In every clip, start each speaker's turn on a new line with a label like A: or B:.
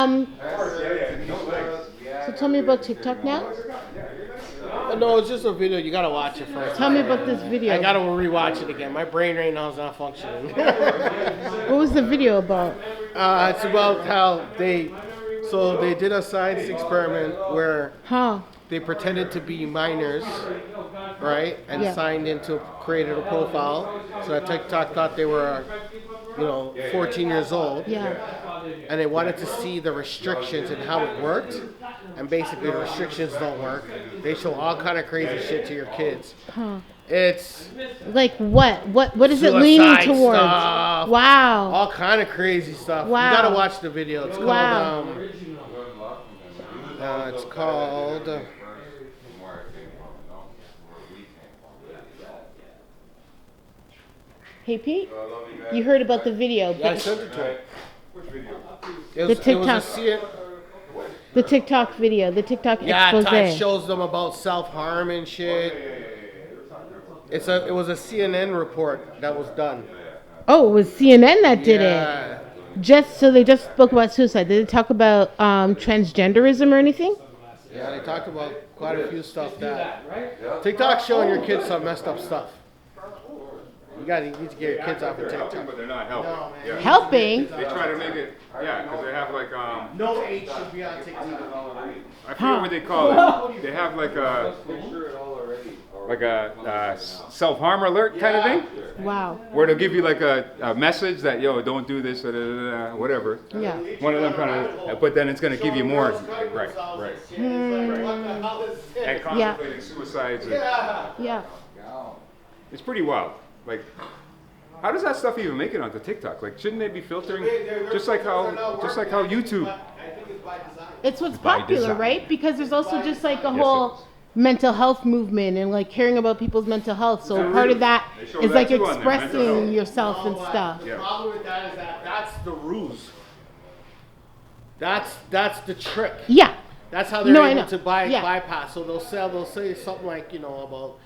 A: So tell me about TikTok now.
B: No, it's just a video. You gotta watch it first.
A: Tell me about this video.
B: I gotta rewatch it again. My brain right now is not functioning.
A: What was the video about?
B: It's about how they did a science experiment where they pretended to be minors, right, and signed into created a profile so that TikTok thought they were, 14 years old.
A: Yeah.
B: And they wanted to see the restrictions and how it worked. And basically, the restrictions don't work. They show all kind of crazy shit to your kids. It's
A: like what? What is it leaning towards?
B: Stuff,
A: wow.
B: All kind of crazy stuff.
A: Wow.
B: You gotta watch the video. It's called. It's called.
A: Hey Pete, you heard about the video?
B: Yeah, I sent it to him.
C: Which video?
A: The TikTok. The TikTok video, the TikTok expose.
B: Yeah, it shows them about self-harm and shit. It was a CNN report that was done.
A: Oh, it was CNN that did it. They just spoke about suicide. Did they talk about transgenderism or anything?
B: Yeah, they talked about quite a few stuff that TikTok's showing your kids some messed up stuff. You need to get your kids off of TikTok.
C: But they're not helping.
B: No, man.
C: Yeah.
A: Helping?
C: They try to make it, because they have like,
B: no age should be on TikTok.
C: I forget what they call it. They have like a self-harm alert kind of thing.
A: Wow.
C: Where they'll give you like a message that, don't do this, whatever.
A: Yeah.
C: One of them kind of, but then it's going to give you more. Right. And contemplating suicides.
A: Yeah.
C: It's pretty wild. Like, how does that stuff even make it onto TikTok? Like, shouldn't they be filtering just like how YouTube?
A: It's what's popular, right? Because there's also just like a whole mental health movement and like caring about people's mental health. So part of that is like expressing yourself and stuff.
B: The problem with that is that that's the ruse. That's the trick.
A: Yeah.
B: That's how they're able to bypass. So they'll say something like about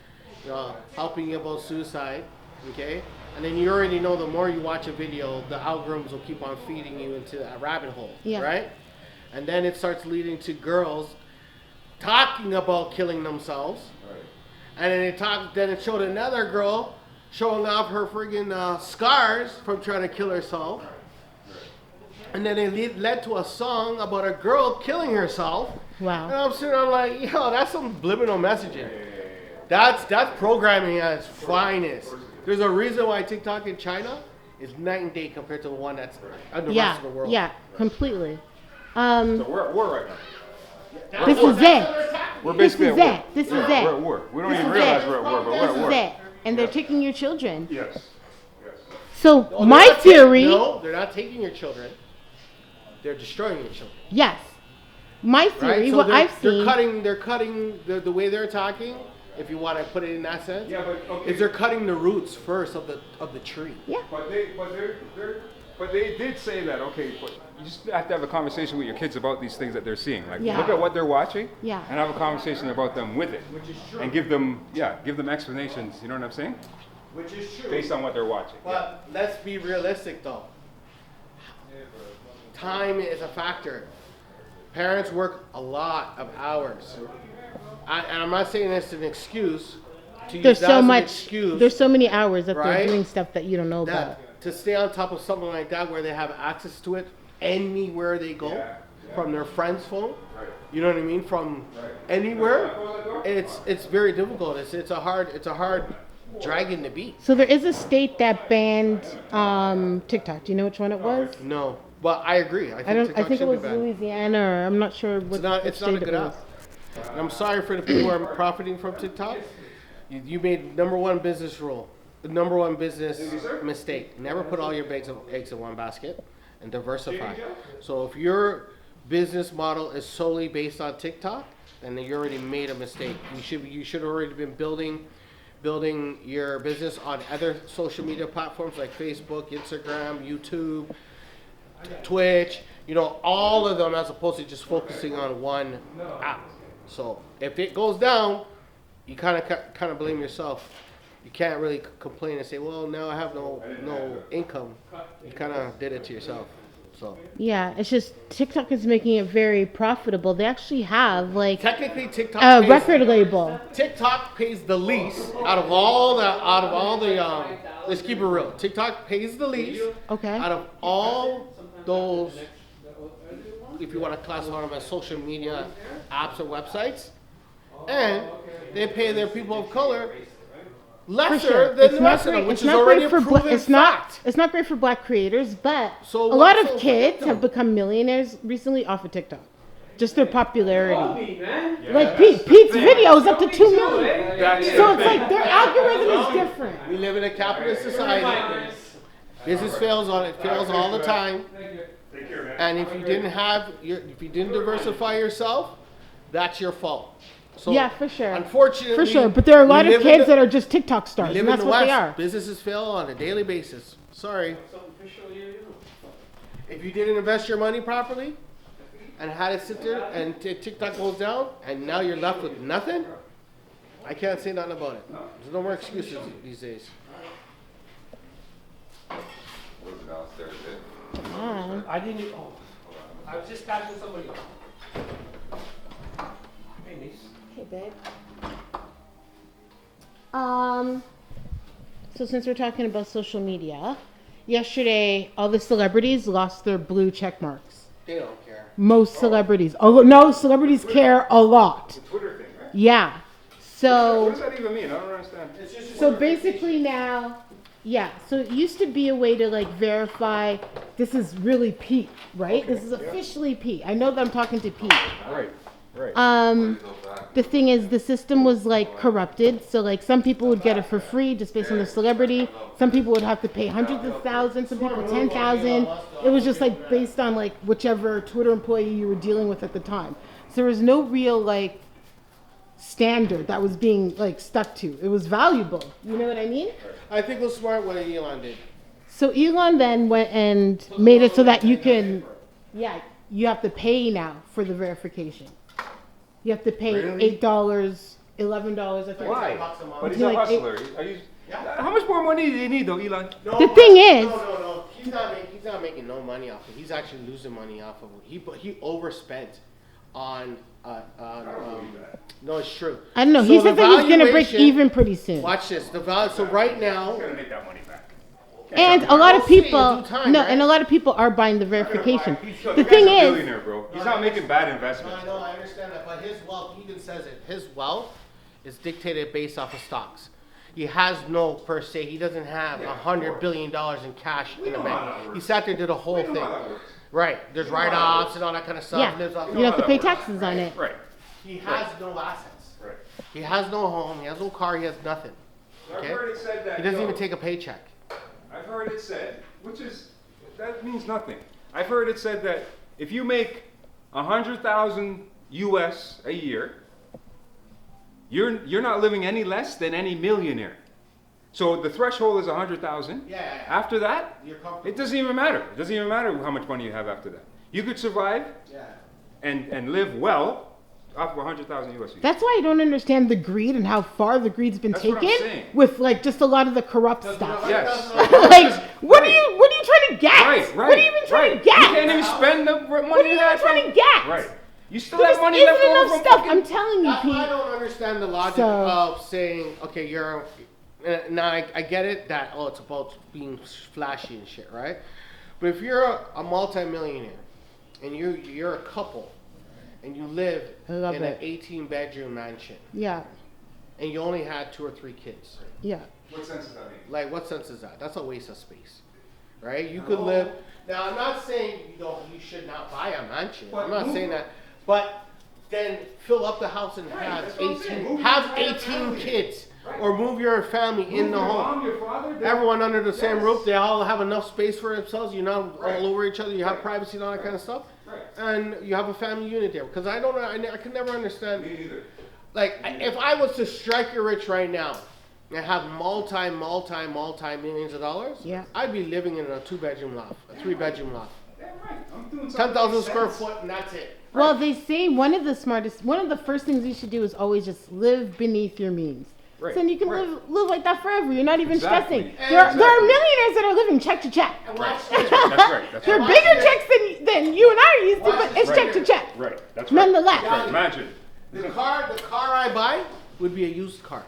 B: helping you about suicide, okay? And then you already know the more you watch a video, the algorithms will keep on feeding you into that rabbit hole, right? And then it starts leading to girls talking about killing themselves. And then it showed another girl showing off her friggin' scars from trying to kill herself. And then it led to a song about a girl killing herself.
A: Wow.
B: And I'm sitting there like, that's some subliminal messaging. That's programming at its finest. There's a reason why TikTok in China is night and day compared to the one that's in the rest of the world.
A: Yeah, completely.
C: So we're at war right now.
A: This is it.
C: We're basically at war.
A: This is it.
C: We're at war. We don't even realize we're at war, but we're at war.
A: This is it. And they're taking your children.
C: Yes.
A: So my theory.
B: No, they're not taking your children. They're destroying your children.
A: Yes. My theory,
B: So
A: what I've seen.
B: They're cutting the way they're talking. If you want to put it in that sense, is they're cutting the roots first of the tree.
A: Yeah.
C: But they did say that. Okay, but you just have to have a conversation with your kids about these things that they're seeing. Like look at what they're watching.
A: Yeah.
C: And have a conversation about them with it. Which is true. And give them explanations. You know what I'm saying?
B: Which is true.
C: Based on what they're watching.
B: But let's be realistic though. Time is a factor. Parents work a lot of hours. And I'm not saying that's an excuse to use that as an excuse.
A: There's so many hours that they're doing stuff that you don't know about.
B: To stay on top of something like that where they have access to it anywhere they go, from their friend's phone, you know what I mean, from anywhere, it's very difficult. It's a hard dragon to beat.
A: So there is a state that banned TikTok. Do you know which one it was?
B: No, but I agree. I think
A: it was Louisiana, or I'm not sure what.
B: It's not a good app. And I'm sorry for the people who are profiting from TikTok. You made number one business mistake. Never put all your eggs in one basket, and diversify. So if your business model is solely based on TikTok, then you already made a mistake. You should already been building your business on other social media platforms like Facebook, Instagram, YouTube, Twitch. All of them, as opposed to just focusing on one app. So if it goes down, you kind of blame yourself. You can't really complain and say, well, now I have no income. You kind of did it to yourself. So
A: Yeah, it's just TikTok is making it very profitable. They actually have like
B: technically, TikTok
A: a
B: pays,
A: record label.
B: TikTok pays the least out of all the. Let's keep it real. TikTok pays the least
A: Okay.
B: out of all those. If you want to classify them as social media apps or websites, and they pay their people of color
A: For
B: lesser
A: sure.
B: than the rest of them, which is already a proven
A: it's
B: fact.
A: not great for black creators, but
B: So
A: a lot
B: what's
A: of
B: so
A: kids
B: bad,
A: have
B: though?
A: become millionaires recently off of TikTok. Just their popularity.
D: Cosby, man.
A: Like Pete's video is up to 2 million.
C: That's
A: So
C: the
A: it's
C: thing.
A: like their algorithm is different.
B: We live in a capitalist society. Business fails all the time. And if you didn't diversify yourself, that's your fault. So
A: Yeah, for sure.
B: Unfortunately,
A: For sure. But there are a lot
B: we
A: of
B: live in
A: kids
B: the-
A: that are just TikTok
B: we
A: stars,
B: live
A: and
B: in
A: that's
B: the
A: what
B: West.
A: they are.
B: Businesses fail on a daily basis. Sorry. If you didn't invest your money properly and had it sit there and TikTok goes down and now you're left with nothing, I can't say nothing about it. There's no more excuses these days.
D: I didn't. Oh, I was just catching somebody. Hey, niece.
A: Hey, babe. So since we're talking about social media, yesterday all the celebrities lost their blue check marks.
B: They don't care.
A: Most celebrities. Oh no, celebrities care a lot.
C: The Twitter thing, right?
A: Yeah.
C: What
A: So
C: does that even mean? I don't understand.
A: so basically now, yeah. So it used to be a way to like verify this is really Pete, right? This is officially Pete. I know that I'm talking to Pete.
C: Right, right.
A: The thing is, the system was like corrupted. So like some people would get it for free just based on the celebrity. Some people would have to pay hundreds of thousands. Some people 10,000. It was just like based on like whichever Twitter employee you were dealing with at the time. So there was no real like standard that was being like stuck to. It was valuable. You know what I mean?
B: I think it was smart what Elon did.
A: So Elon then went and made it so that you can, yeah, you have to pay now for the verification. You have to pay
C: Really?
A: $8, $11. I think.
C: Why?
B: $10 a month.
C: But he's
A: You're
C: a
A: like,
C: hustler. Are you, how much more money do you need, though, Elon?
A: The thing is-
B: no. He's not making no money off of it. He's actually losing money off of it. He overspent on. No, it's true.
A: I don't know.
B: So
A: He
B: the
A: said that he's going to break
B: valuation-
A: even pretty soon.
B: Watch this. The value. So right now,
C: He's gonna make that money back.
A: And a lot of
B: We'll see in
A: people,
B: due time,
A: no,
B: right?
A: and a lot of people are buying the verification.
C: The
A: The thing
C: guy's a
A: is,
C: billionaire, bro. He's not making bad investments.
B: I know, I understand that, but his wealth, he even says it. His wealth is dictated based off of stocks. He has no per se. He doesn't have $100 billion in cash in the bank. He sat there and did a whole thing. Right. There's write-offs and all that kind of stuff.
A: yeah,
B: Lives off-
A: you don't have to pay taxes on it.
C: Right.
B: He has no assets.
C: Right.
B: He has no home. He has no car. He has nothing.
C: I've
B: Okay?
C: heard it said that.
B: He doesn't
C: yo,
B: even take a paycheck.
C: I've heard it said, that means nothing. I've heard it said that if you make 100,000 US a year, you're not living any less than any millionaire. So the threshold is 100,000.
B: Yeah.
C: After that,
B: You're comfortable.
C: it doesn't even matter. It doesn't even matter how much money you have after that. You could survive
B: Yeah.
C: and live well off of 100,000 US a year.
A: That's why I don't understand the greed and how far the greed's been
C: That's what I'm
A: taken
C: saying.
A: with like just a lot of the corrupt stuff.
C: Yes.
A: Like, what are you trying to get?
C: Right.
A: What are you even trying to get?
C: You can't even spend the money
A: What are you
C: you had
A: even trying
C: from-
A: to get?
C: Right. You still
A: There
C: have
A: just
C: money left
A: isn't
C: over
A: enough
C: from
A: stuff.
C: fucking-
A: I'm telling you,
B: That's why I
A: Pete.
B: don't understand the logic
A: So-
B: of saying, okay, you're. Now I get it that it's about being flashy and shit, right? But if you're a multimillionaire and you're a couple and you live
A: I love
B: in
A: it.
B: an 18-bedroom mansion
A: Yeah,
B: and you only had 2 or 3 kids,
A: yeah.
C: What sense does that make?
B: like what sense is that? That's a waste of space, right? You could live. Now I'm not saying you should not buy a mansion. I'm not saying that, but then fill up the house and have
C: that's what I'm saying.
B: 18
C: Move
B: have
C: your entire
B: 18
C: family.
B: kids.
C: Right.
B: Or move your family in the
C: Your
B: home.
C: mom, your father, they-
B: Everyone under the same
C: Yes.
B: roof. They all have enough space for themselves. You're not
C: Right.
B: all over each other. You have
C: Right.
B: privacy and all that kind of stuff.
C: Right.
B: And you have a family unit there. Because I could never understand.
C: Me neither.
B: Like, if I was to strike you rich right now and have multi-millions of dollars,
A: Yeah.
B: I'd be living in a 2-bedroom loft, a 3-bedroom loft.
C: Damn right. I'm doing something
B: 10,000
C: that
B: square
C: makes
B: foot and that's it.
A: Well, they say one of the first things you should do is always just live beneath your means.
C: Right.
A: So then you can live like that forever. You're not even
C: Exactly.
A: stressing. There are millionaires that are living check to check.
C: Right. That's right. That's
A: They're
C: right.
A: bigger checks than you and I are used to, but it's
C: Right.
A: check to check.
C: Right. That's right.
A: Nonetheless.
C: That's right. Imagine.
B: The car I buy would be a used car.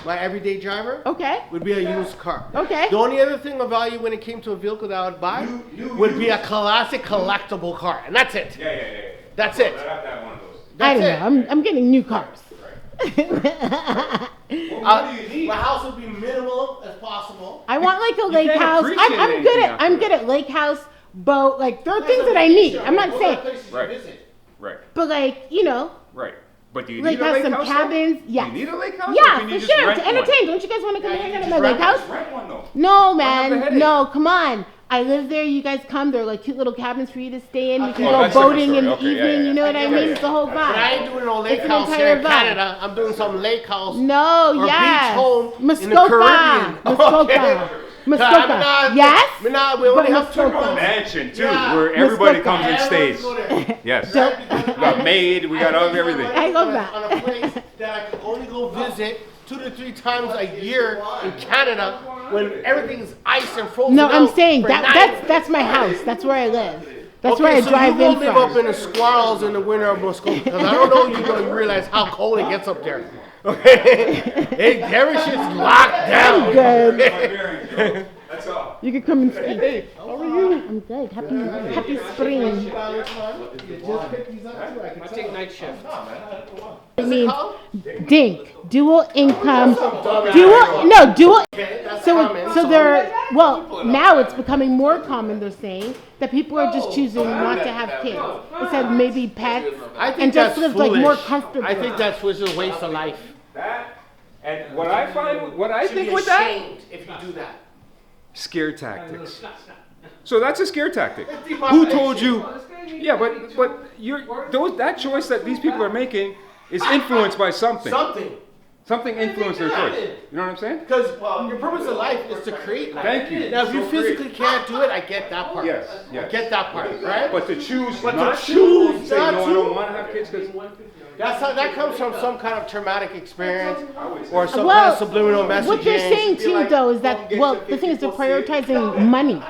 B: My everyday driver
A: Okay.
B: would be a used car.
A: Okay.
B: The only other thing of value when it came to a vehicle that I would buy would be a classic collectible car, and that's it.
C: Yeah.
B: That's it.
C: I have to have one of those.
A: I don't
B: That's
A: know. I'm getting new cars.
C: What do you need?
B: My house would be minimal as possible.
A: I want like a lake
C: can't
A: house.
C: appreciate
A: I'm good
C: anything
A: at I'm
C: after
A: good at lake house, boat. Like there are things that I need. I'm not saying,
C: Right. Right.
A: but like you know,
C: Right. But do you
A: like
C: need a lake
A: some
C: house?
A: cabins.
C: Though?
A: Yes.
C: Do you need a lake house? Or
A: Yeah,
C: can you
A: for
C: just
A: sure.
C: rent
A: To entertain.
C: one?
A: Don't you guys want to come
B: Yeah,
A: hang
B: you
A: out at
B: just
A: my lake
B: rent
A: house?
C: Rent one though.
A: No,
C: have the
A: man.
C: headache.
A: No, come on. I live there. You guys come. They're like cute little cabins for you to stay in. You can
C: Oh,
A: go
C: that's a different
A: boating in the
C: story. Okay,
A: evening.
C: yeah.
A: You know what I
C: Yeah,
A: mean?
C: yeah.
A: It's the whole
B: But I
A: vibe.
B: ain't doing no lake
A: It's an
B: house
A: entire
B: here in
A: vibe.
B: Canada. I'm doing some lake house.
A: No,
B: Or
A: yes.
B: beach home in the
A: Muskoka.
B: Caribbean.
A: Muskoka.
B: Okay.
A: Muskoka. Yes.
B: We only have two
A: Muskoka.
B: months.
C: Mansion too,
B: Yeah.
C: where everybody
A: Muskoka.
C: comes and stays. Yes. We got maid. We got everything.
A: I love that.
B: On a place that I can only go visit 2 to 3 times a year in Canada when everything's ice and frozen.
A: No, I'm
B: out
A: saying
B: for
A: that's
B: 9.
A: that's my house. That's where I live. That's
B: Okay,
A: where I
B: so
A: drive
B: you
A: in
B: won't live up
A: from.
B: in the squirrels in the winter of Muskoka because I don't know you realize how cold it gets up there. Okay, every shit's locked down.
A: Good.
C: That's all.
A: You can come and speak. Hey, how are you? I'm good. Happy spring.
B: You just picked these up too, I can
D: I
B: tell.
D: take night shift.
A: It means DINK, dual income, dual.
B: That's
A: So
B: common.
A: they're now it's becoming more common. They're saying that people are just choosing not to have kids instead maybe pets
B: I think
A: and just
B: that's
A: live like more
B: foolish.
A: comfortably.
B: I think that's just a waste of life.
C: That and what I find, what I
B: You should
C: think
B: be
C: with that,
B: ashamed if you do that.
C: scare tactics. So that's a scare tactic. Who told you? Yeah, but that choice that these people are making is influenced by something. Something influenced their choice. You know what I'm saying?
B: Because your purpose of life is to create life.
C: Thank you.
B: Now, if you physically can't do it, I get that part.
C: Yes,
B: I
C: yes.
B: get that part, right?
C: But to choose
B: But to
C: not
B: choose
C: to say
B: not
C: no, I
B: to?
C: don't want to have kids because
B: That comes from some kind of traumatic experience or some kind
A: Well,
B: of subliminal messaging.
A: what they're saying too, though, is that the thing is they're prioritizing money,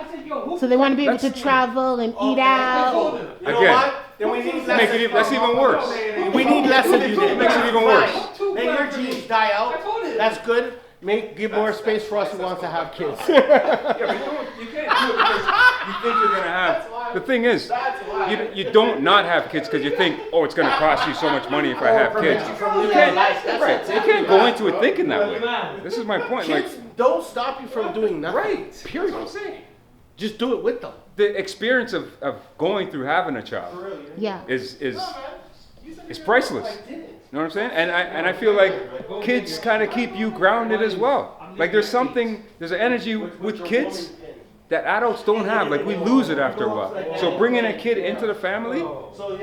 A: so they want to be able to travel and eat out.
B: You know
C: Again,
B: what? Then we need less.
C: that's even worse.
B: We need less of you.
C: It makes it even worse.
B: Then your genes die out. That's good. Give more space for us who wants to have kids.
C: Yeah, but you can't do it because you think you're gonna have. The thing is, you don't not have kids because you think, oh, it's gonna cost you so much money if I have kids. You can't, right? You can't go into it thinking that way. This is my point. Like,
B: Kids don't stop you from doing nothing.
C: right?
B: Period.
C: That's what I'm saying.
B: Just do it with them.
C: The experience of going through having a child
A: Yeah.
C: is priceless. You know what I'm saying? And I feel like kids kind of keep you grounded as well. Like there's an energy with kids that adults don't have. Like we lose it after a while. So bringing a kid into the family,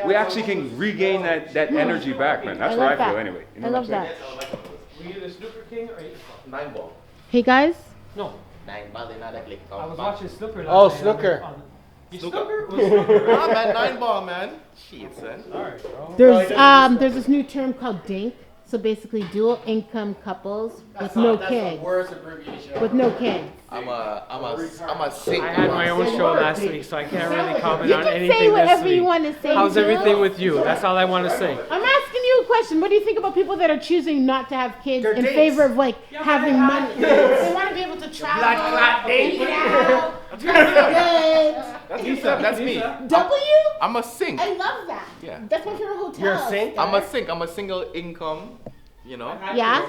C: we actually can regain that energy back, man. That's
A: I
C: what I
A: love
C: feel
A: that.
C: anyway. You know
A: I
C: what
A: love
C: I'm
A: that.
C: saying?
D: Were you the snooker king or 8 o'clock?
A: Hey guys,
D: No. I was watching snooker last
B: Oh,
D: night.
B: snooker.
D: You snooker? Was snooker, right?
E: man, 9 ball, man. Shit, son.
D: Alright, bro.
A: there's this new term called DINK. So basically, dual income couples with no kids.
B: Worst abbreviation.
A: With no kids.
E: I'm a sick.
D: I had my own show last week, so I can't really comment
A: You
D: on
A: can
D: anything
A: say whatever
D: this week.
A: you want to say.
D: How's
A: Jill.
D: everything with you? That's all I want to say.
A: I'm asking you a question. What do you think about people that are choosing not to have kids
B: They're
A: in
B: dinks.
A: favor of like having money? They want to be able to travel,
B: Black clot dink.
A: eat out, good.
E: That's me.
A: W?
E: I'm a sink.
A: I love that.
E: Yeah.
A: That's my favorite hotel.
B: You're a sink?
E: I'm a sink. I'm a single income. You know.
A: Yeah,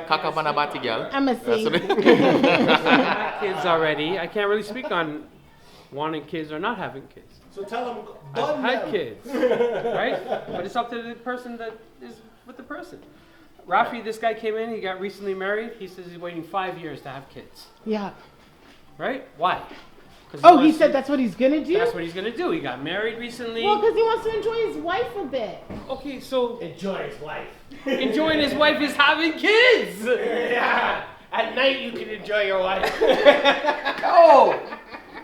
E: Kakabanabati girl.
A: I'm a
E: That's what
A: sink.
E: it-
D: I have kids already. I can't really speak on wanting kids or not having kids.
B: So tell them,
D: I've
B: bun
D: had
B: them.
D: kids, right? But it's up to the person that is with the person. Rafi, this guy came in, he got recently married. He says he's waiting 5 years to have kids,
A: Yeah.
D: right? Why? 'Cause
A: Oh, he
D: wants
A: said
D: to-
A: that's what he's gonna do.
D: That's what he's gonna do. He got married recently.
A: Well, because he wants to enjoy his wife a bit.
D: Okay, so
B: Enjoy his life.
D: enjoying his wife is having kids.
B: Yeah. At night you can enjoy your wife.
D: No,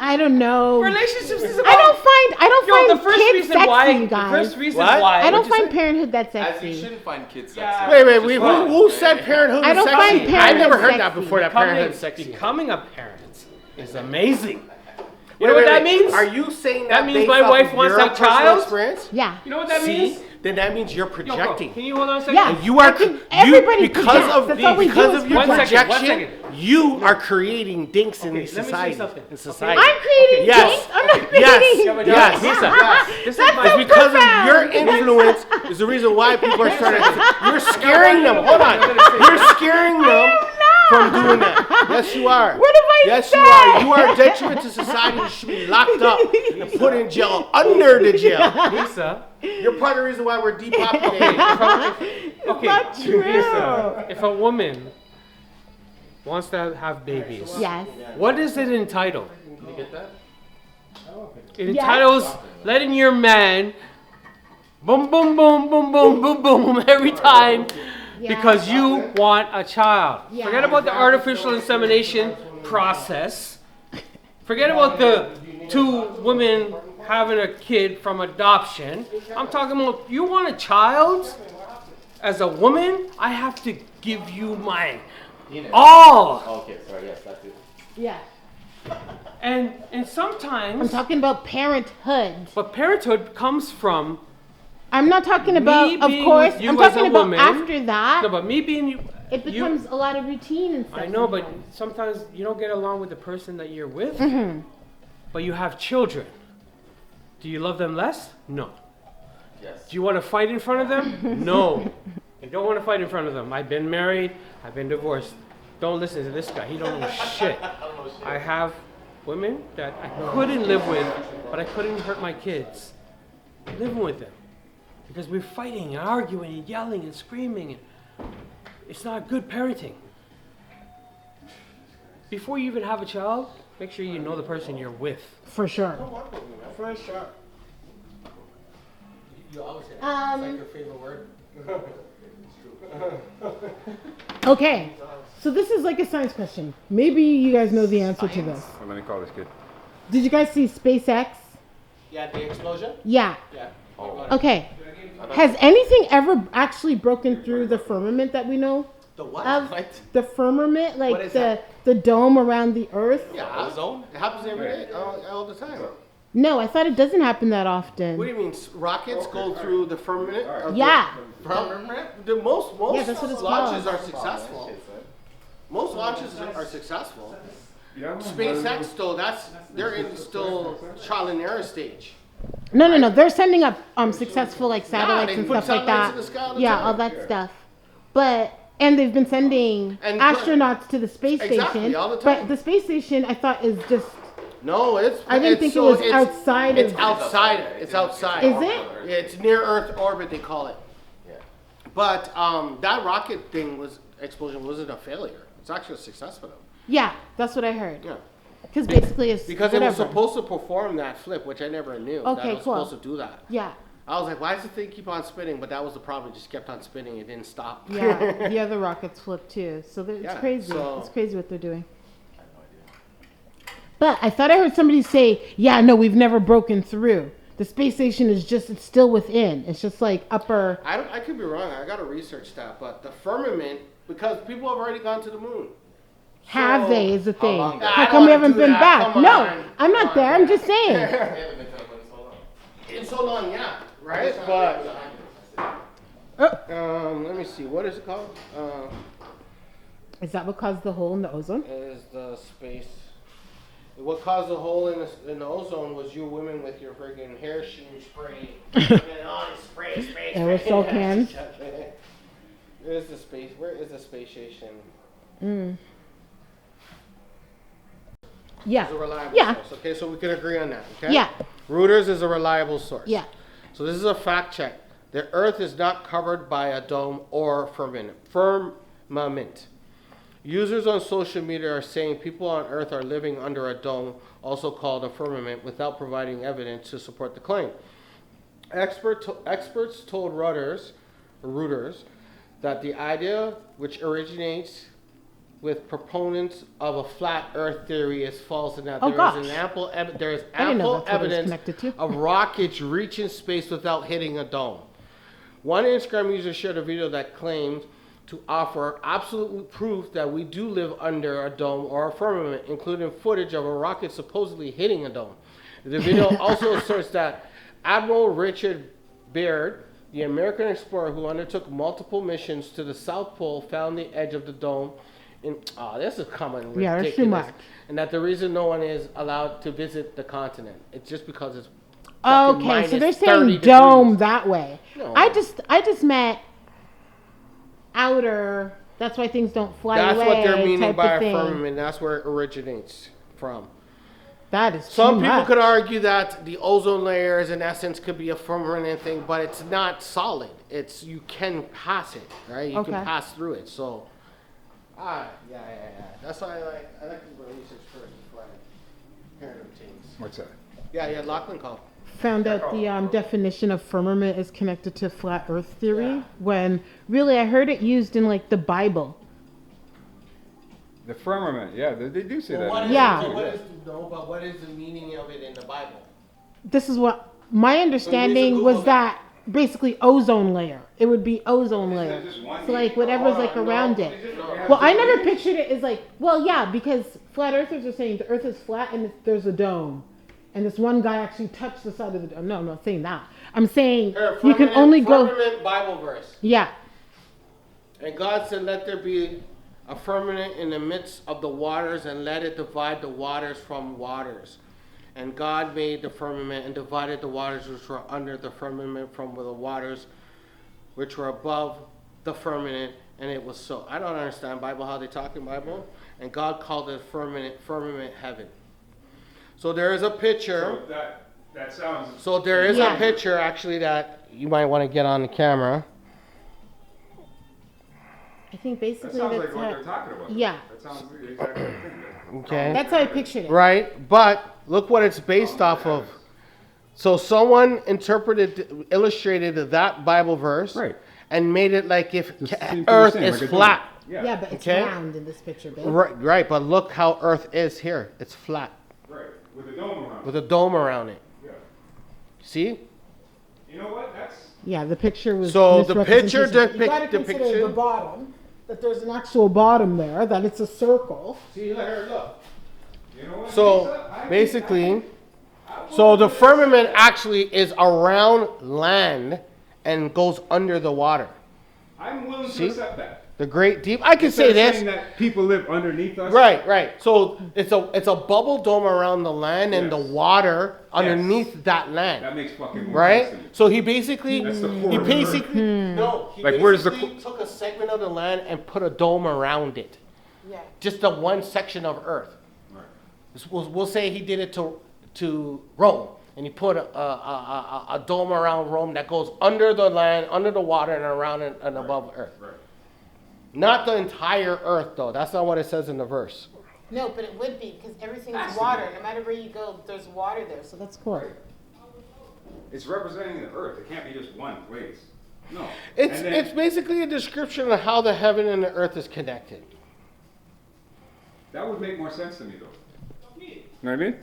A: I don't know.
D: Relationships is about.
A: I don't
D: Yo,
A: find
D: the first
A: kids
D: reason
A: sexy,
D: why.
A: you guys.
D: The first reason
E: What?
D: why.
A: I don't
D: what'd you
A: find
D: say?
A: parenthood that
E: As you
A: sexy.
E: shouldn't find kids
D: Yeah.
E: sexy.
B: Wait,
E: Just
B: who said parenthood
A: I
B: is
A: don't
B: sexy?
A: find
B: I
A: parenthood
B: never heard that
A: sexy.
B: before, that parenthood is sexy.
D: Becoming a parent is amazing. You know what that means?
B: Are you saying
D: That
B: that
D: means
B: based
D: my
B: off
D: wife
B: of
D: wants
B: your
D: a
B: personal
D: child?
B: experience?
A: Yeah.
D: You know what that
B: See?
D: means?
B: Then that means you're
D: Yo, bro,
B: projecting.
D: can you hold on a second?
A: Yeah.
B: You are
A: Everybody
B: because
A: projects.
B: of
A: That's all we do
B: because
A: is
B: of your
D: project.
B: projection.
D: One second.
B: You are creating dinks in
D: Okay, let me say
B: society.
D: something.
B: In society.
A: I'm creating
B: Yes.
A: things. I'm not creating.
B: Yes.
D: Yeah, but
B: Yes.
D: Lisa, this is
A: That's
D: my
B: It's
A: so
B: because of
A: profound.
B: your influence is the reason why people are starting to. You're scaring them. Hold on. You're scaring them from doing that. Yes, you are.
A: What have I
B: Yes,
A: said?
B: you are. You are a detriment to society. You should be locked up and put in jail under the jail.
D: Lisa.
B: You're part of the reason why we're depopulated.
A: It's not true.
D: Lisa, if a woman wants to have babies,
A: Yes.
D: what is it entitled?
E: You get that?
D: It
A: Yes.
D: entitles letting your man boom, boom, boom, boom, boom, boom, boom every time
A: Yeah.
D: because you want a child.
A: Yeah.
D: Forget about the artificial insemination process. Forget about the two women having a kid from adoption. I'm talking about you want a child? As a woman, I have to give you my all.
E: Okay, sorry, yes, that's it.
A: Yeah.
D: And
A: I'm
D: sometimes,
A: talking about parenthood.
D: but parenthood comes from
A: I'm not talking about, of
D: being
A: course,
D: with you
A: I'm
D: as
A: talking
D: a
A: about
D: woman.
A: after that.
D: no, but me being
A: It becomes a lot of routine and stuff.
D: I know, but sometimes you don't get along with the person that you're with,
A: Mm-hmm.
D: but you have children. Do you love them less? No.
E: Yes.
D: Do you want to fight in front of them? No. You don't want to fight in front of them. I've been married. I've been divorced. Don't listen to this guy. He don't know shit. I have women that I couldn't live with, but I couldn't hurt my kids. Living with them. Because we're fighting and arguing and yelling and screaming. And it's not good parenting. Before you even have a child, make sure you know the person you're with.
A: For sure.
B: For sure.
D: You always say
A: Um,
D: favorite word.
A: Okay. So this is like a science question. Maybe you guys know the answer to this.
C: I'm gonna call this kid.
A: Did you guys see SpaceX?
B: Yeah, the explosion?
A: Yeah.
B: Yeah.
A: Okay. Has anything ever actually broken through the firmament that we know
B: The what?
A: of?
E: What?
A: The firmament,
B: What
A: like
B: is that?
A: the dome around the Earth?
B: Yeah,
E: Ozone?
B: it happens every day, all the time.
A: No, I thought it doesn't happen that often.
B: What do you mean? Rockets go through the firmament? Of
A: Yeah.
B: The firmament? The most
A: Yeah, that's what it's
B: launches
A: called.
B: are successful. Most launches are successful. SpaceX though, they're in still trial and error stage.
A: No. They're sending up successful like satellites
B: they
A: and
B: put
A: stuff like
B: satellites
A: that.
B: in the sky all the
A: Yeah,
B: time.
A: all that stuff. And they've been sending
B: And
A: astronauts to the space
B: Exactly,
A: station.
B: all the time.
A: But the space station, I thought, is just.
B: No,
A: I didn't think it was outside
B: It's
A: of.
B: outside. It's outside.
A: Is it?
B: Yeah, it's near Earth orbit. They call it.
E: Yeah.
B: But that rocket explosion wasn't a failure. It's actually a success for them.
A: Yeah, that's what I heard.
B: Yeah.
A: Because basically it's
B: Because
A: whatever.
B: it was supposed to perform that flip, which I never knew. That
A: Okay,
B: it was
A: cool.
B: supposed to do that.
A: Yeah,
B: I was like, why does the thing keep on spinning? But that was the problem. It just kept on spinning. It didn't stop.
A: yeah. The other rockets flip too. So it's
B: Yeah,
A: crazy.
B: so-
A: It's crazy what they're doing. But I thought I heard somebody say, yeah, no, we've never broken through. The space station is just, it's still within. It's just like upper.
B: I could be wrong. I got to research that. But the firmament, because people have already gone to the moon.
A: Have
B: So-
A: they is the thing.
E: long?
B: I
A: How
B: don't
A: come we
B: wanna
A: haven't
B: do
A: been
B: that.
A: back?
B: Come
A: No,
B: on.
A: I'm not there. I'm just saying.
E: They haven't been telephone so long.
B: It's so long, yeah. Right? But, let me see. What is it called?
A: Is that what caused the hole in the ozone?
B: Is the space. What caused the hole in the ozone was you women with your friggin' hair shoe spray. Spray.
A: Aerosol cans.
B: Where's the space? Where is the space station?
A: Yeah.
B: It's a reliable
A: Yeah.
B: source. Okay, so we can agree on that. Okay.
A: Yeah.
B: Reuters is a reliable source.
A: Yeah.
B: So this is a fact check. The Earth is not covered by a dome or firmament. Users on social media are saying people on Earth are living under a dome, also called a firmament, without providing evidence to support the claim. Experts told Reuters that the idea, which originates with proponents of a flat Earth theory is false, and that
A: Oh,
B: there is
A: gosh.
B: an ample there is
A: I didn't know
B: ample
A: that's what it was
B: evidence
A: connected to.
B: of rockets reaching space without hitting a dome. One Instagram user shared a video that claimed to offer absolute proof that we do live under a dome or a firmament, including footage of a rocket supposedly hitting a dome. The video also asserts that Admiral Richard Baird, the American explorer who undertook multiple missions to the South Pole, found the edge of the dome. This is common ridiculous.
A: Yeah, that's too much.
B: And that the reason no one is allowed to visit the continent, it's just because it's fucking
A: Okay, so they're
B: minus 30
A: saying dome
B: degrees.
A: that way.
B: No.
A: I just meant outer. That's why things don't fly
B: That's
A: away.
B: what they're meaning
A: type
B: by
A: of
B: a
A: thing.
B: firmament. That's where it originates from.
A: That is
B: Some
A: too
B: people
A: much.
B: could argue that the ozone layers, in essence, could be a firmament thing, but it's not solid. It's you can pass it, right? You
A: Okay.
B: can pass through it. So, yeah. That's why I like to do research first before I hear them things.
C: What's that?
B: Yeah. Lachlan called.
A: Found out the definition of firmament is connected to flat Earth theory.
B: Yeah.
A: When really I heard it used in like the Bible.
C: The firmament, yeah, they do say that.
B: What is,
A: Yeah.
B: but what is the meaning of it in the Bible?
A: This is what my understanding was, that basically ozone layer. It would be ozone layer.
C: just one
A: So like
C: meaning?
A: whatever's like around it. Well, I never pictured it as like, well, yeah, because flat earthers are saying the earth is flat and there's a dome. And this one guy actually touched the side of the dome. No, I'm not saying that. I'm saying you can only go.
B: Firmament Bible verse.
A: Yeah.
B: And God said, "Let there be a firmament in the midst of the waters, and let it divide the waters from waters." And God made the firmament and divided the waters which were under the firmament from the waters which were above the firmament, and it was so. I don't understand Bible, how they talk in Bible. And God called it firmament heaven. So there is a picture.
C: So that sounds.
B: So there is
A: Yeah.
B: a picture actually that you might want to get on the camera.
A: I think
C: That
A: basically
C: sounds
A: that's
C: like what
A: how.
C: thing.
A: Yeah.
C: That sounds exactly the thing.
B: Okay.
A: That's how I pictured it.
B: Right, but look what it's based off of. So someone illustrated that Bible verse,
C: Right.
B: and made it like if
C: The same thing you're
B: Earth
C: saying,
B: is
C: like a
B: flat.
C: Yeah.
A: Yeah, but it's
B: Okay.
A: round in this picture, babe.
B: Right, but look how Earth is here. It's flat
C: Right. With a dome around.
B: with a dome around it.
C: Yeah.
B: See?
C: You know what? That's.
A: Yeah, the picture was.
B: So the picture
A: misrepresentation. You gotta consider
B: depiction.
A: the bottom. That there's an actual bottom there. That it's a circle.
B: See, let her look.
C: You know what?
B: So
C: Lisa? I
B: basically, so the firmament actually is around land and goes under the water.
C: I'm willing
B: See?
C: to accept that.
B: The great deep. I can
C: Instead
B: say
C: of
B: this.
C: saying that people live underneath us.
B: Right. So it's a bubble dome around the land and the
C: Yes.
B: water underneath that land.
C: That makes fucking more
B: Right?
C: sense to me.
B: So he basically
C: That's the
B: he
C: core of the
B: basically no, he
C: Like, where's the
B: basically took a segment of the land and put a dome around it.
A: Yeah.
B: Just the one section of Earth.
C: Right.
B: We'll say he did it to Rome, and he put a dome around Rome that goes under the land, under the water, and around and above Earth.
C: Right.
B: Not the entire Earth, though. That's not what it says in the verse.
A: No, but it would be because everything's
C: Has to
A: water.
C: be.
A: No matter where you go, there's water there. So that's cool.
C: It's representing the earth. It can't be just one place. No.
B: It's
C: And then-
B: it's basically a description of how the heaven and the earth is connected.
C: That would make more sense to me, though. You know what I mean?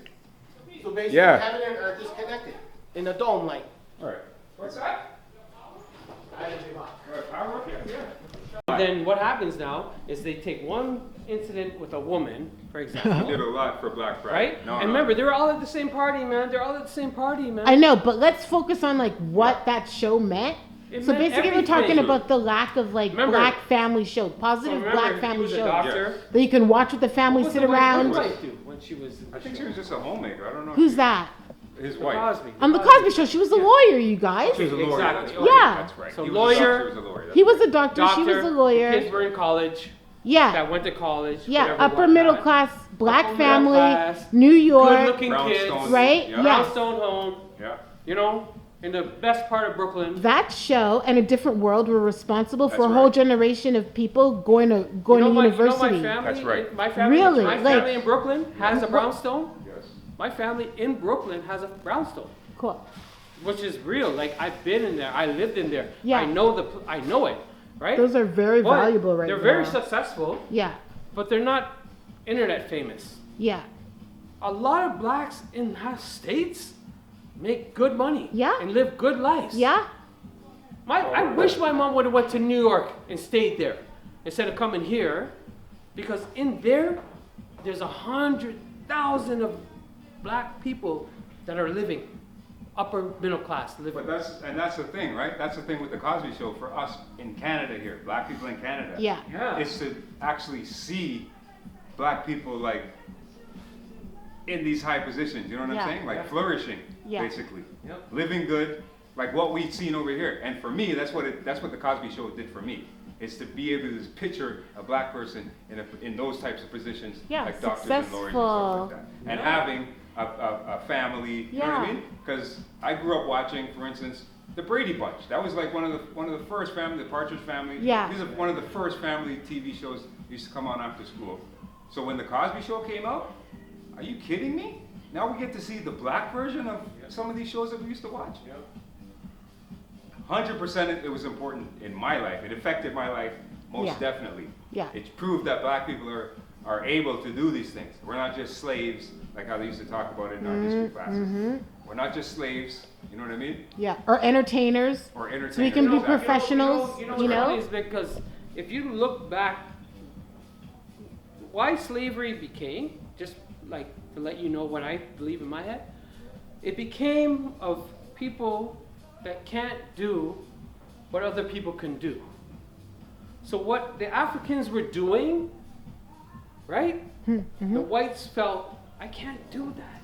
B: So basically,
C: Yeah.
B: heaven and earth is connected in a dome, like.
C: All right. What's that? Power up? Yeah.
D: Then what happens now is they take one incident with a woman, for example,
C: Did a lot for Black Friday.
D: right?
C: No,
D: And
C: no.
D: remember, they're all at the same party, man. They're all at the same party, man.
A: I know, but let's focus on like what that show meant.
D: It
A: So
D: meant
A: basically, we're
D: everything.
A: talking about the lack of like
D: Remember-
A: black family show, positive
D: Remember,
A: black
D: he
A: family
D: was a
A: show
D: doctor.
A: that you can watch with the family,
D: What was
A: sit
D: the
A: around.
D: wife do when she was in the
C: I think
D: show?
C: she was just a homemaker. I don't know. if
A: Who's
C: she-
A: that?
C: His
D: The
C: wife.
D: Cosby.
A: On the Cosby Show, she was a lawyer, you guys.
C: She was a lawyer.
D: Exactly.
C: That's
D: Yeah.
C: right. That's right.
D: So
C: He was a doctor,
D: lawyer-
C: she was a lawyer.
A: He was a doctor,
D: Doctor,
A: she was a
D: the
A: lawyer.
D: kids were in college,
A: Yeah,
D: that went to college.
A: yeah,
D: whatever,
A: upper
D: whatnot.
A: middle class, black
D: Upper middle
A: family,
D: class,
A: New York.
D: Good-looking kids,
C: Brownstone.
A: Right?
C: Yeah.
A: Yeah.
D: brownstone home,
C: Yeah.
D: you know, in the best part of Brooklyn.
A: That show and A Different World were responsible for
C: That's
A: a whole
C: right.
A: generation of people going to university.
D: My family,
C: That's right.
D: My family,
A: Really?
D: my
A: Like-
D: family in Brooklyn has a brownstone.
C: Yes.
D: My family in Brooklyn has a brownstone,
A: Cool.
D: which is real. Like I've been in there, I lived in there.
A: Yeah.
D: I know it, right?
A: Those are very
D: But
A: valuable right
D: they're
A: now.
D: very successful.
A: Yeah.
D: but they're not internet famous.
A: Yeah.
D: A lot of blacks in the States make good money.
A: Yeah.
D: And live good lives.
A: Yeah.
D: I wish my mom would have went to New York and stayed there instead of coming here, because in there's 100,000 of black people that are living upper middle class living.
C: But that's the thing, right? That's the thing with the Cosby Show for us in Canada here, black people in Canada.
A: Yeah.
D: Yeah.
C: Is to actually see black people like in these high positions. You know what
A: Yeah.
C: I'm saying? Like flourishing,
A: Yeah.
C: basically,
D: Yep.
C: living good, like what we've seen over here. And for me, that's what the Cosby Show did for me. Is to be able to picture a black person in those types of positions,
A: Yeah,
C: like doctors and lawyers and stuff like that, and
D: Yeah.
C: having a family. You know what I
A: Yeah.
C: mean? Because I grew up watching, for instance, the Brady Bunch. That was like one of the first family, the Partridge Family.
A: Yeah.
C: These are one of the first family TV shows that used to come on after school. So when the Cosby Show came out, are you kidding me? Now we get to see the black version of some of these shows that we used to watch. 100% it was important in my life. It affected my life most
A: Yeah.
C: definitely.
A: Yeah.
C: It's proved that black people are able to do these things. We're not just slaves, like how they used to talk about it in our history classes. We're not just slaves, you know what I mean?
A: Yeah. Or entertainers.
C: Or entertainers.
A: So we can be
C: exactly.
A: professionals,
D: You know
A: you
D: what's
A: know?
D: funny is because if you look back, why slavery became, just like to let you know what I believe in my head, it became of people that can't do what other people can do. So what the Africans were doing, right? The whites felt, I can't do that.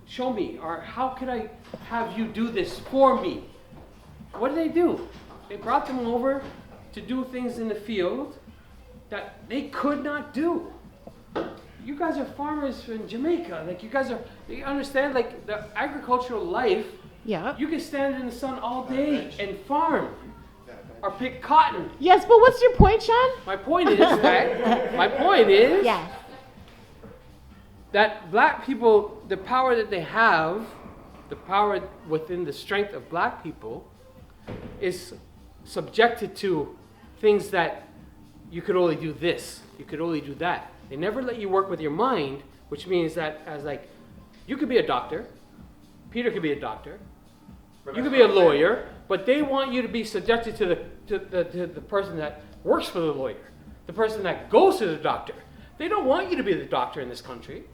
D: Show me, or how could I have you do this for me? What did they do? They brought them over to do things in the field that they could not do. You guys are farmers in Jamaica. Like you understand, like the agricultural life,
A: Yeah.
D: you can stand in the sun all day and farm or pick cotton.
A: Yes, but what's your point, Sean?
D: My point is
A: Yes.
D: that black people, the power that they have, the power within the strength of black people, is subjected to things that you could only do this, you could only do that. They never let you work with your mind, which means that as like, you could be a doctor, Peter could be a doctor, you could be a lawyer, but they want you to be subjected to the person that works for the lawyer, the person that goes to the doctor. They don't want you to be the doctor in this country.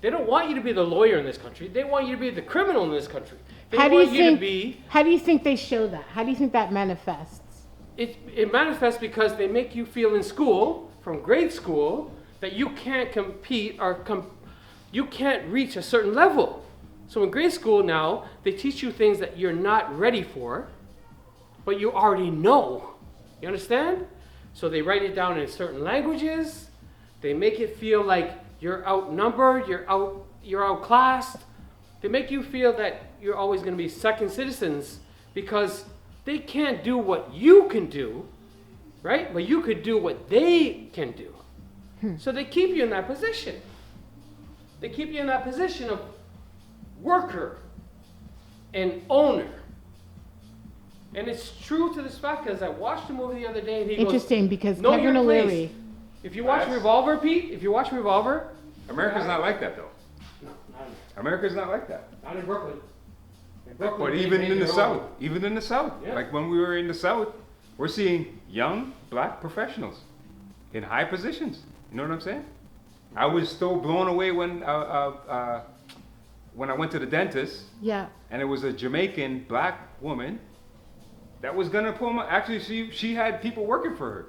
D: They don't want you to be the lawyer in this country. They want you to be the criminal in this country. They
A: How do
D: want
A: you think?
D: to be.
A: How do you think they show that? How do you think that manifests?
D: It manifests because they make you feel in school, from grade school, that you can't compete or you can't reach a certain level. So in grade school now, they teach you things that you're not ready for, but you already know. You understand? So they write it down in certain languages. They make it feel like you're outnumbered, you're outclassed. They make you feel that you're always going to be second citizens because they can't do what you can do, right? But you could do what they can do. So they keep you in that position. They keep you in that position of worker and owner. And it's true to this fact because I watched a movie the other day and he
A: Interesting, because
D: goes, know
A: Kevin
D: your place.
A: O'Leary.
D: If you watch
C: That's-
D: Revolver, Pete, if you watch Revolver,
C: America's not like that though.
D: no,
C: America's not like that.
D: not in Brooklyn. In Brooklyn,
C: But
D: they
C: even
D: made
C: in the
D: their
C: South,
D: own.
C: even in the South,
D: Yeah.
C: like when we were in the South, we're seeing young black professionals in high positions. You know what I'm saying? I was so blown away when I went to the dentist,
A: Yeah.
C: and it was a Jamaican black woman that was gonna pull my. Actually, she had people working for her,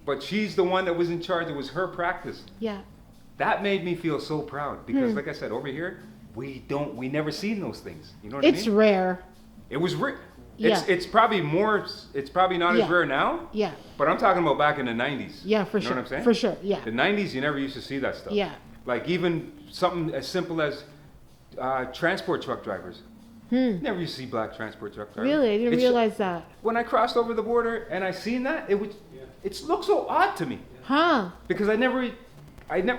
C: but she's the one that was in charge. It was her practice.
A: Yeah.
C: That made me feel so proud because, like I said, over here we never seen those things. You know what
A: It's
C: I mean?
A: rare.
C: It was rare.
A: Yeah.
C: It's probably more. It's probably not
A: Yeah.
C: as rare now.
A: Yeah.
C: But I'm talking about back in the '90s.
A: Yeah, for
C: You know
A: sure.
C: what I'm saying?
A: For sure. Yeah.
C: The '90s, you never used to see that stuff.
A: Yeah.
C: Like even something as simple as transport truck drivers. Never used to see black transport truck drivers.
A: Really? I didn't
C: It's-
A: realize that.
C: When I crossed over the border and I seen that, it looked so odd to me
A: Huh.
C: because I never,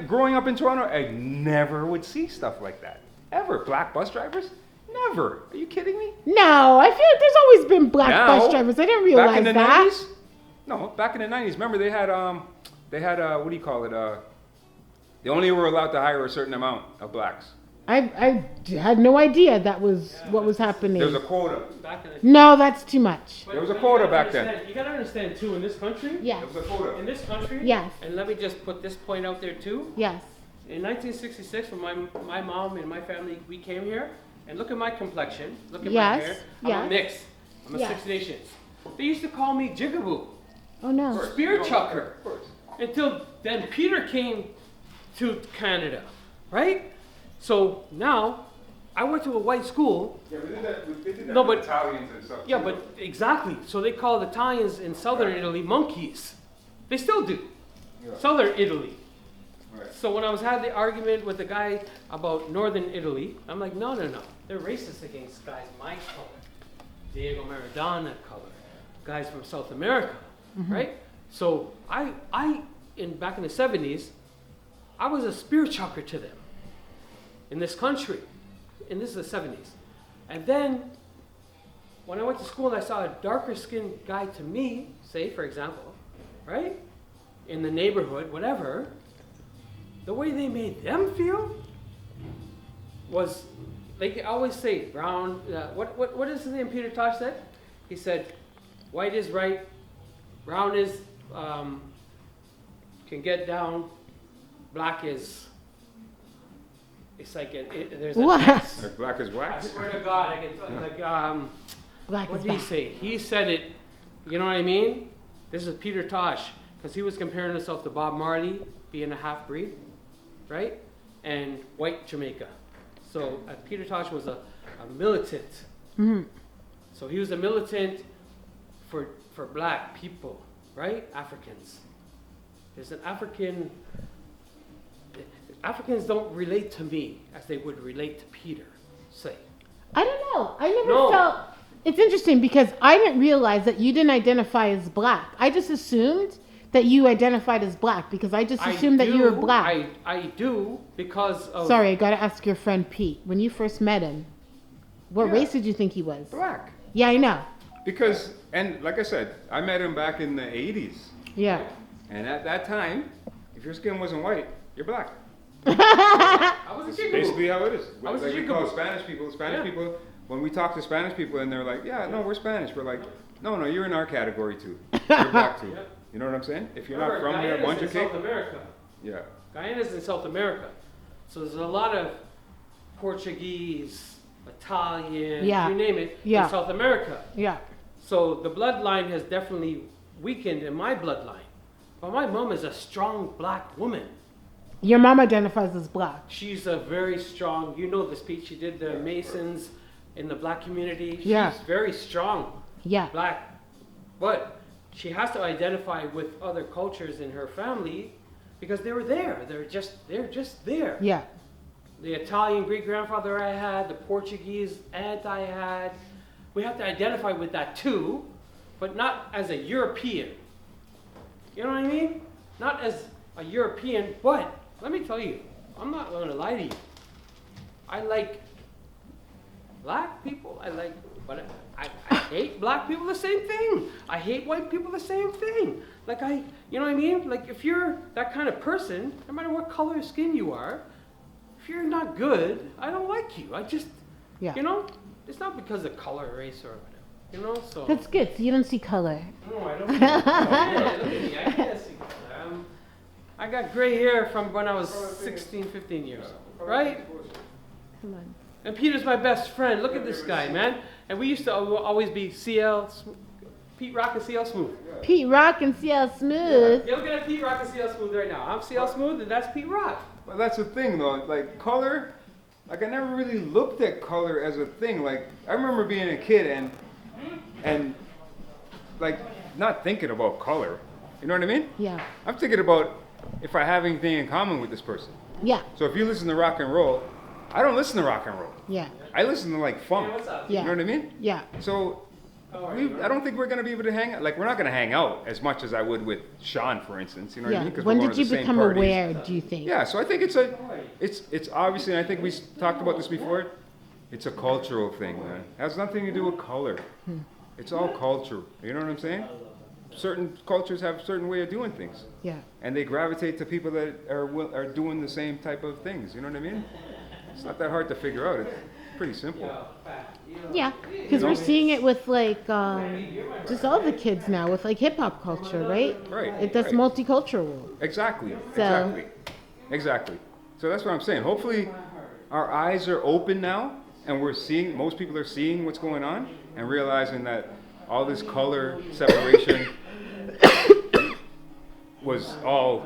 C: growing up in Toronto, I never would see stuff like that ever. Black bus drivers, never. Are you kidding me?
A: No, I feel like there's always been black
C: Now,
A: bus drivers. I didn't realize
C: back in the
A: that.
C: 90s? No, back in the 90s. Remember they had they had what do you call it? They only were allowed to hire a certain amount of blacks.
A: I had no idea that was what was happening.
C: There was a quota.
A: No, that's too much.
C: There was a quota back then.
D: You gotta understand too, in this country.
A: Yes.
C: There was a quota.
D: In this country.
A: Yes.
D: And let me just put this point out there too.
A: Yes.
D: In 1966, when my mom and my family, we came here, and look at my complexion, look at my hair. I'm a mix. I'm a Six Nations. They used to call me Jigaboo,
A: Oh no.
D: spear chucker, until then Peter came to Canada, right? So now, I went to a white school.
C: Yeah, we did that
D: No,
C: with
D: but-
C: Italians and stuff.
D: Yeah,
C: too.
D: but exactly. So they called Italians in southern Italy monkeys. They still do.
C: Yeah.
D: Southern Italy.
C: Right.
D: So when I was had the argument with the guy about northern Italy, I'm like, no. They're racist against guys my color. Diego Maradona color. Guys from South America, right? So back in the 70s, I was a spear chucker to them in this country. And this is the 70s. And then when I went to school and I saw a darker skinned guy to me, say for example, right? In the neighborhood, whatever, the way they made them feel was, they always say, brown, what is his name Peter Tosh said? He said, white is right, brown is, can get down, black is, it's like, there's a
A: What?
D: X.
C: Like black as
D: I
C: wax.
D: swear to God, I can, like,
A: Black
D: what
A: is
D: did he
A: back.
D: say? He said it, you know what I mean? This is Peter Tosh, because he was comparing himself to Bob Marley, being a half-breed, right? And white Jamaica. So Peter Tosh was a militant.
A: Mhm.
D: So he was a militant for black people, right? Africans. There's an Africans don't relate to me as they would relate to Peter, say.
A: I don't know. I never
D: No.
A: felt. It's interesting because I didn't realize that you didn't identify as black. I just assumed that you identified as black because I just assumed that you were black.
D: I do because of
A: Sorry, I gotta ask your friend Pete. When you first met him, what
C: Yeah.
A: race did you think he was?
C: Black.
A: Yeah, I know.
C: Because, and like I said, I met him back in the 80s.
A: Yeah.
C: And at that time, if your skin wasn't white, you're black.
D: I was a
C: That's
D: jigaboo.
C: basically how it is.
D: I was a
C: Like we call
D: jigaboo.
C: Spanish people. Spanish
D: Yeah.
C: people, when we talk to Spanish people and they're like, yeah, no, we're Spanish. We're like, no, you're in our category too. You're black too.
D: Yeah.
C: You know what I'm saying? If you're not
D: Remember,
C: from here,
D: Guyana's
C: bunch
D: in
C: of cake.
D: South America.
C: Yeah.
D: Guyana's in South America. So there's a lot of Portuguese, Italian,
A: Yeah.
D: you name it,
A: Yeah.
D: in South America.
A: Yeah.
D: So the bloodline has definitely weakened in my bloodline. But my mom is a strong black woman.
A: Your mom identifies as black.
D: She's a very strong, you know the speech she did, the Masons in the black community. She's
A: Yeah.
D: very strong
A: Yeah.
D: black. But she has to identify with other cultures in her family because they were there. They're just there.
A: Yeah.
D: The Italian great grandfather I had, the Portuguese aunt I had. We have to identify with that too, but not as a European. You know what I mean? Not as a European, but let me tell you, I'm not going to lie to you. I like black people. But I hate black people the same thing. I hate white people the same thing. You know what I mean? Like if you're that kind of person, no matter what color of skin you are, if you're not good, I don't like you. I just,
A: Yeah.
D: you know, it's not because of color, race, or whatever. You know, so.
A: That's good. So you don't see color.
D: No, I don't. Yeah, look at me. I can't see color. I got gray hair from when I was 16, 15 years old, right?
A: Come on.
D: And Peter's my best friend. Look at this guy, man. And we used to always be Pete Rock and CL Smooth.
A: Pete Rock and CL Smooth.
D: You're looking at Pete Rock and CL Smooth right now. I'm CL Smooth, and that's Pete Rock.
C: Well, that's the thing though. Like color, like I never really looked at color as a thing. Like I remember being a kid and like not thinking about color. You know what I mean?
A: Yeah.
C: I'm thinking about if I have anything in common with this person.
A: Yeah.
C: So if you listen to rock and roll, I don't listen to rock and roll.
A: Yeah.
C: I listen to like funk.
D: Hey, what's up?
A: Yeah.
C: You know what I mean?
A: Yeah.
C: So
D: How are you?
C: I don't think we're gonna be able to hang out. Like we're not gonna hang out as much as I would with Sean, for instance. You know what I
A: Yeah.
C: mean? 'Cause
A: When
C: we're
A: did
C: going
A: you
C: to the same
A: become
C: parties.
A: aware, do you think?
C: Yeah, so I think it's obviously, and I think we talked about this before, it's a cultural thing, man. It has nothing to do with color. It's all culture. You know what I'm saying? certain cultures have a certain way of doing things.
A: Yeah.
C: And they gravitate to people that are doing the same type of things. You know what I mean? It's not that hard to figure out. It's pretty simple.
A: Yeah, because we're seeing it with like just all the kids now with like hip hop culture, right?
C: Right.
A: That's
C: right.
A: multicultural.
C: Exactly. Exactly. So that's what I'm saying. Hopefully, our eyes are open now, and most people are seeing what's going on and realizing that all this color separation was all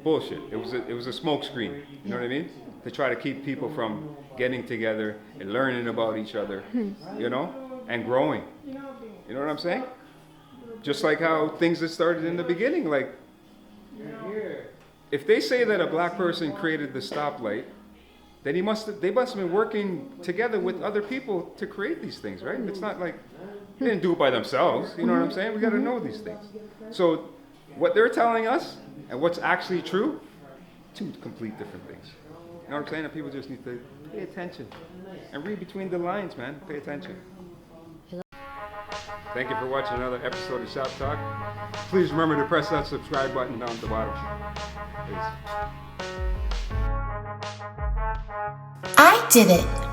C: bullshit. It was a smoke screen. You know what I mean? To try to keep people from getting together and learning about each other, you know, and growing. You know what I'm saying? Just like how things that started in the beginning. Like, if they say that a black person created the stoplight, then they must have been working together with other people to create these things, right? It's not like they didn't do it by themselves. You know what I'm saying? We got to know these things. So what they're telling us and what's actually true, two complete different things. You know what I'm saying? And people just need to pay attention and read between the lines, man. Pay attention. Thank you for watching another episode of Shop Talk. Please remember to press that subscribe button down at the bottom. Peace.
F: I did it.